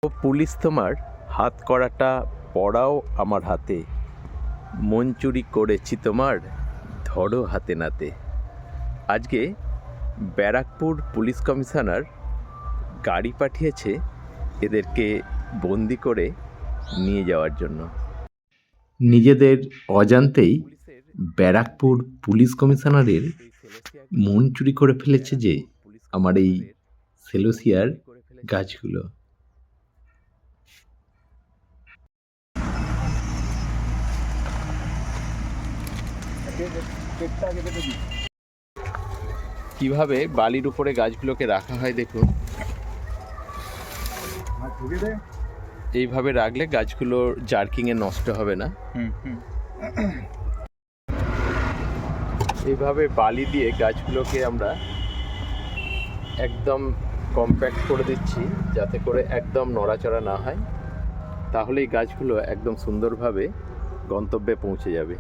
ও police তোমার হাত করাটা পড়াও আমার হাতে, মন চুরি করেছি তোমার, ধরো হাতে নাতে। আজকে ব্যারাকপুর পুলিশ কমিশনার গাড়ি পাঠিয়েছে এদেরকে বন্দি করে নিয়ে যাওয়ার জন্য। নিজেদের অজান্তেই ব্যারাকপুর পুলিশ কমিশনারের মন চুরি করে ফেলেছে যে আমার এই সেলোসিয়ার গাছগুলো। কিভাবে বালির উপরে গাছগুলোকে রাখা হয় দেখুন। এইভাবে রাখলে গাছগুলো জার্কিংয়ে নষ্ট হবে না। এইভাবে বালি দিয়ে গাছগুলোকে আমরা একদম কম্প্যাক্ট করে দিচ্ছি, যাতে করে একদম নড়াচড়া না হয়। তাহলেই গাছগুলো একদম সুন্দরভাবে গন্তব্যে পৌঁছে যাবে।